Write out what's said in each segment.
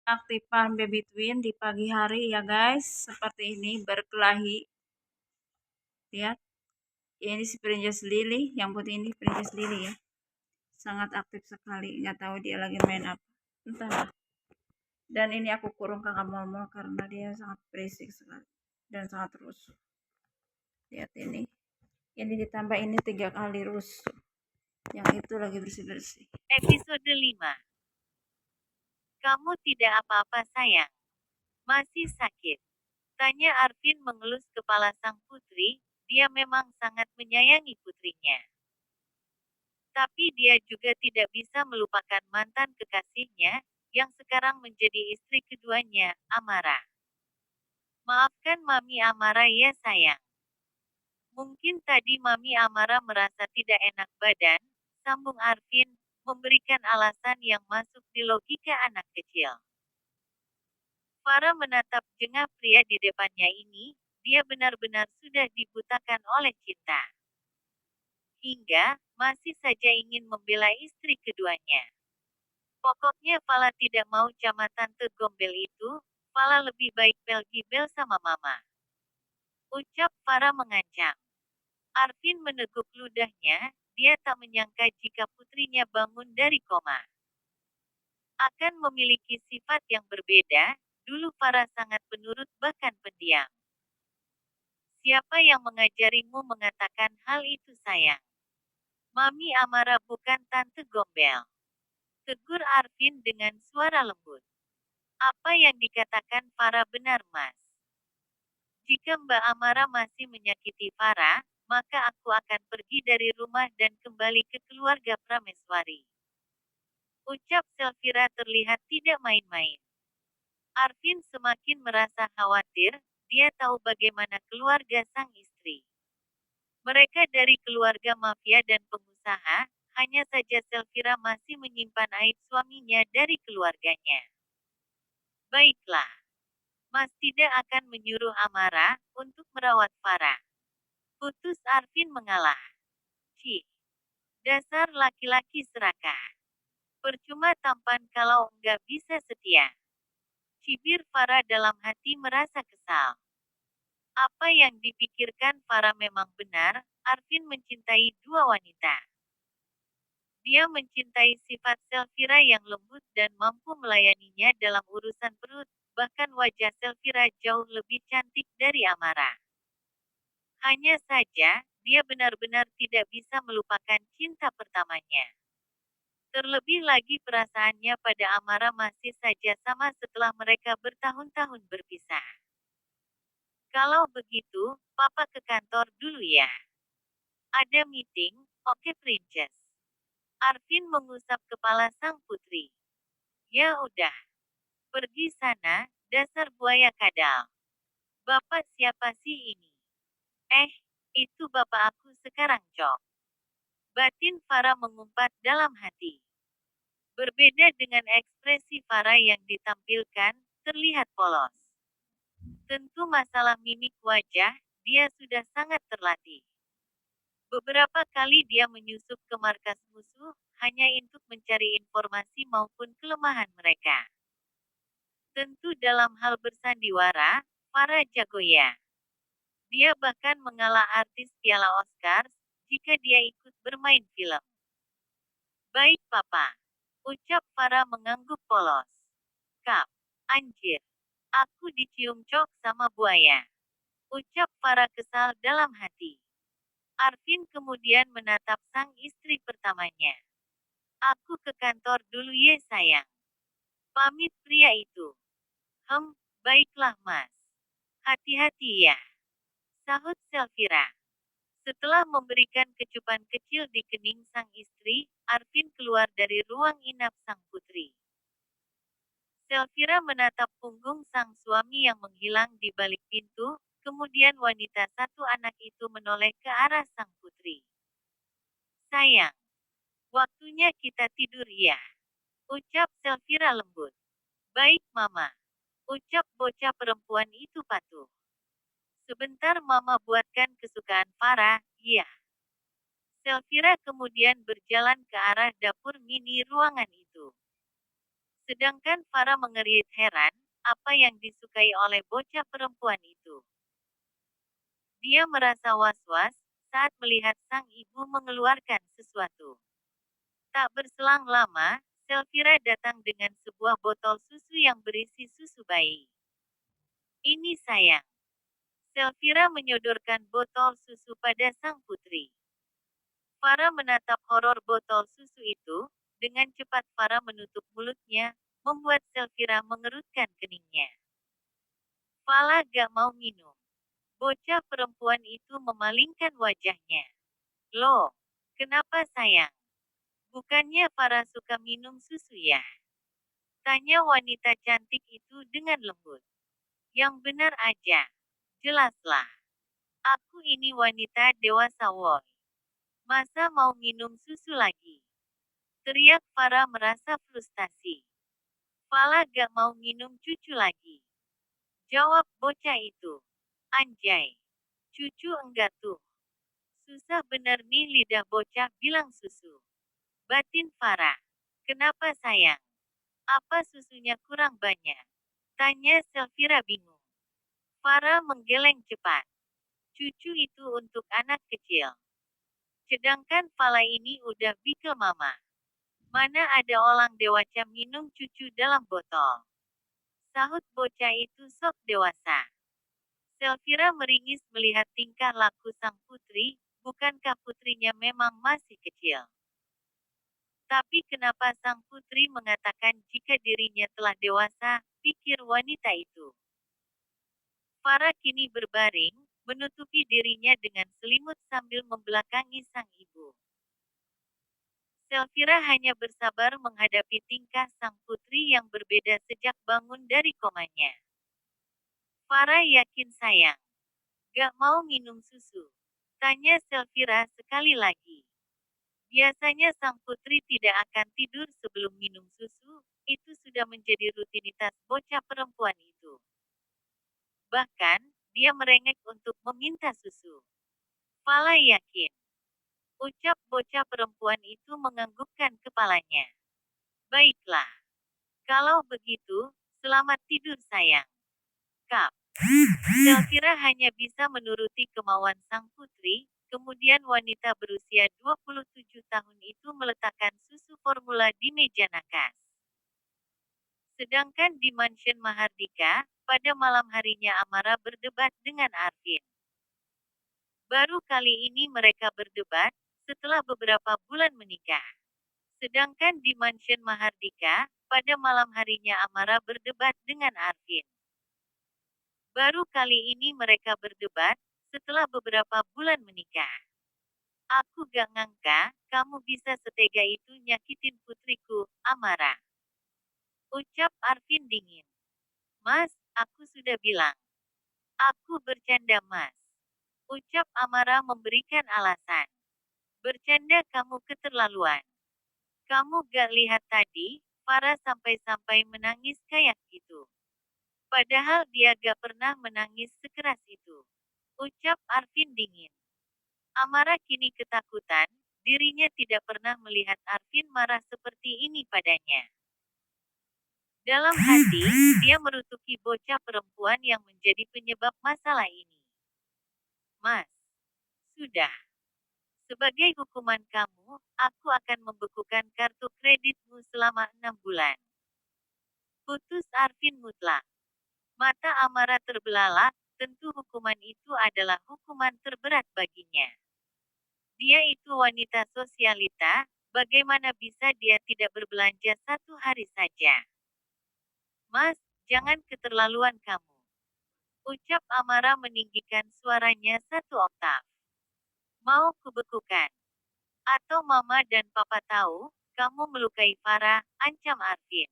Aktifan baby twin di pagi hari ya guys, seperti ini berkelahi. Lihat, ya, ini si princess lily, yang putih ini princess lily ya. Sangat aktif sekali, nggak tahu dia lagi main apa. Entahlah. Dan ini aku kurung kakak Momo karena dia sangat berisik sekali dan sangat rusuh. Lihat ini. Ini ditambah ini 3 kali rusuh. Yang itu lagi bersih-bersih. Episode 5. Kamu tidak apa-apa sayang? Masih sakit? Tanya Arvin mengelus kepala sang putri. Dia memang sangat menyayangi putrinya. Tapi dia juga tidak bisa melupakan mantan kekasihnya, yang sekarang menjadi istri keduanya, Amara. Maafkan Mami Amara ya sayang. Mungkin tadi Mami Amara merasa tidak enak badan, sambung Arvin, memberikan alasan yang masuk di logika anak kecil. Farah menatap jengah pria di depannya ini, dia benar-benar sudah dibutakan oleh cinta. Hingga, masih saja ingin membela istri keduanya. Pokoknya Fala tidak mau sama tante gombel itu, Fala lebih baik pergi bel sama mama. Ucap Farah mengancam. Arvin meneguk ludahnya, dia tak menyangka jika putrinya bangun dari koma. Akan memiliki sifat yang berbeda, dulu Farah sangat penurut bahkan pendiam. Siapa yang mengajarimu mengatakan hal itu sayang? Mami Amara bukan tante gombel. Tegur Arvin dengan suara lembut. Apa yang dikatakan Farah benar mas. Jika Mbak Amara masih menyakiti Farah, maka aku akan pergi dari rumah dan kembali ke keluarga Prameswari. Ucap Selfira terlihat tidak main-main. Arvin semakin merasa khawatir, dia tahu bagaimana keluarga sang istri. Mereka dari keluarga mafia dan pengusaha, hanya saja Selfira masih menyimpan aib suaminya dari keluarganya. Baiklah, Mas tidak akan menyuruh Amara untuk merawat Farah. Putus Arvin mengalah. Cih, dasar laki-laki serakah. Percuma tampan kalau enggak bisa setia. Cibir Farah dalam hati merasa kesal. Apa yang dipikirkan Farah memang benar, Arvin mencintai dua wanita. Dia mencintai sifat Selfira yang lembut dan mampu melayaninya dalam urusan perut, bahkan wajah Selfira jauh lebih cantik dari Amara. Hanya saja, dia benar-benar tidak bisa melupakan cinta pertamanya. Terlebih lagi perasaannya pada Amara masih saja sama setelah mereka bertahun-tahun berpisah. Kalau begitu, Papa ke kantor dulu ya. Ada meeting, oke Princess. Arvin mengusap kepala sang putri. Ya udah, pergi sana, dasar buaya kadal. Bapak siapa sih ini? Eh, itu bapak aku sekarang Cok. Batin Farah mengumpat dalam hati. Berbeda dengan ekspresi Farah yang ditampilkan, terlihat polos. Tentu masalah mimik wajah, dia sudah sangat terlatih. Beberapa kali dia menyusup ke markas musuh, hanya untuk mencari informasi maupun kelemahan mereka. Tentu dalam hal bersandiwara, Farah jago ya. Dia bahkan mengalah artis Piala Oscar, jika dia ikut bermain film. Baik papa. Ucap Farah mengangguk polos. Kap, anjir. Aku dicium cok sama buaya. Ucap Farah kesal dalam hati. Arvin kemudian menatap sang istri pertamanya. Aku ke kantor dulu ye sayang. Pamit pria itu. Baiklah mas. Hati-hati ya. Sahut Selfira. Setelah memberikan kecupan kecil di kening sang istri, Arvin keluar dari ruang inap sang putri. Selfira menatap punggung sang suami yang menghilang di balik pintu, kemudian wanita satu anak itu menoleh ke arah sang putri. Sayang, waktunya kita tidur ya. Ucap Selfira lembut. Baik mama. Ucap bocah perempuan itu patuh. Sebentar mama buatkan kesukaan Farah, ya. Selfira kemudian berjalan ke arah dapur mini ruangan itu. Sedangkan Farah mengerit heran, apa yang disukai oleh bocah perempuan itu. Dia merasa was-was saat melihat sang ibu mengeluarkan sesuatu. Tak berselang lama, Selfira datang dengan sebuah botol susu yang berisi susu bayi. Ini sayang. Selfira menyodorkan botol susu pada sang putri. Farah menatap horor botol susu itu. Dengan cepat Farah menutup mulutnya, membuat Selfira mengerutkan keningnya. Fala gak mau minum. Bocah perempuan itu memalingkan wajahnya. Loh, kenapa sayang? Bukannya Farah suka minum susu ya? Tanya wanita cantik itu dengan lembut. Yang benar aja. Jelaslah. Aku ini wanita dewasa woi. Masa mau minum susu lagi? Teriak Farah merasa frustasi. Fala gak mau minum cucu lagi. Jawab bocah itu. Anjay. Cucu enggak tuh. Susah bener nih lidah bocah bilang susu. Batin Farah. Kenapa sayang? Apa susunya kurang banyak? Tanya Selfira bingung. Farah menggeleng cepat. Cucu itu untuk anak kecil. Sedangkan Fala ini udah bikel mama. Mana ada orang dewasa minum cucu dalam botol. Sahut bocah itu sok dewasa. Selfira meringis melihat tingkah laku sang putri, bukankah putrinya memang masih kecil? Tapi kenapa sang putri mengatakan jika dirinya telah dewasa, pikir wanita itu. Farah kini berbaring, menutupi dirinya dengan selimut sambil membelakangi sang ibu. Selfira hanya bersabar menghadapi tingkah sang putri yang berbeda sejak bangun dari komanya. Farah yakin sayang. Gak mau minum susu. Tanya Selfira sekali lagi. Biasanya sang putri tidak akan tidur sebelum minum susu, itu sudah menjadi rutinitas bocah perempuan itu. Bahkan, dia merengek untuk meminta susu. Fala yakin. Ucap bocah perempuan itu menganggukkan kepalanya. Baiklah. Kalau begitu, selamat tidur sayang. Kap. Selfira hanya bisa menuruti kemauan sang putri, kemudian wanita berusia 27 tahun itu meletakkan susu formula di meja nakas. Sedangkan di mansion Mahardika, pada malam harinya Amara berdebat dengan Arvin. Baru kali ini mereka berdebat, setelah beberapa bulan menikah. Sedangkan di mansion Mahardika, pada malam harinya Amara berdebat dengan Arvin. Baru kali ini mereka berdebat, setelah beberapa bulan menikah. Aku gak ngangka, kamu bisa setega itu nyakitin putriku, Amara. Ucap Arvin dingin. Mas, aku sudah bilang. Aku bercanda mas. Ucap Amara memberikan alasan. Bercanda kamu keterlaluan. Kamu gak lihat tadi, Farah sampai-sampai menangis kayak gitu. Padahal dia gak pernah menangis sekeras itu. Ucap Arvin dingin. Amara kini ketakutan, dirinya tidak pernah melihat Arvin marah seperti ini padanya. Dalam hati, dia merutuki bocah perempuan yang menjadi penyebab masalah ini. Mas, sudah. Sebagai hukuman kamu, aku akan membekukan kartu kreditmu selama 6 bulan. Putus Arvin mutlak. Mata Amara terbelalak, tentu hukuman itu adalah hukuman terberat baginya. Dia itu wanita sosialita, bagaimana bisa dia tidak berbelanja 1 hari saja? Mas, jangan keterlaluan kamu. Ucap Amara meninggikan suaranya 1 oktav. Mau kubekukan? Atau mama dan papa tahu, kamu melukai Farah, ancam Arvin.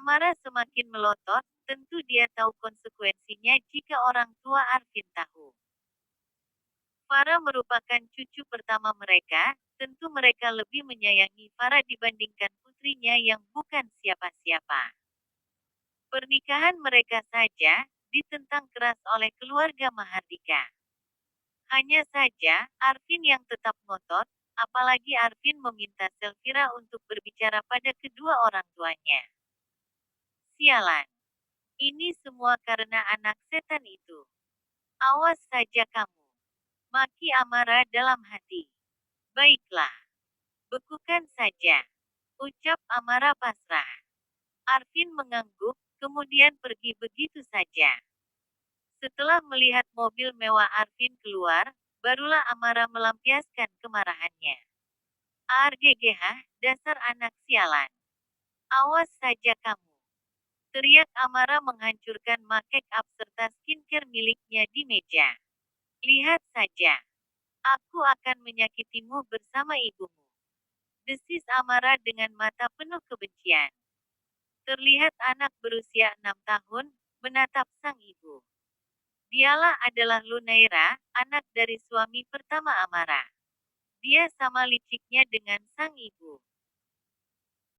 Amara semakin melotot, tentu dia tahu konsekuensinya jika orang tua Arvin tahu. Farah merupakan cucu pertama mereka, tentu mereka lebih menyayangi Farah dibandingkan putrinya yang bukan siapa-siapa. Pernikahan mereka saja, ditentang keras oleh keluarga Mahardika. Hanya saja, Arvin yang tetap ngotot, Apalagi Arvin meminta Selvira untuk berbicara pada kedua orang tuanya. Sialan. Ini semua karena anak setan itu. Awas saja kamu. Maki Amara dalam hati. Baiklah. Bekukan saja. Ucap Amara pasrah. Arvin mengangguk, kemudian pergi begitu saja. Setelah melihat mobil mewah Arvin keluar, barulah Amara melampiaskan kemarahannya. ARGGH, dasar anak sialan. Awas saja kamu. Teriak Amara menghancurkan make up serta skincare miliknya di meja. Lihat saja. Aku akan menyakitimu bersama ibumu. Desis Amara dengan mata penuh kebencian. Terlihat anak berusia 6 tahun, menatap sang ibu. Dialah adalah Lunaira, anak dari suami pertama Amara. Dia sama liciknya dengan sang ibu.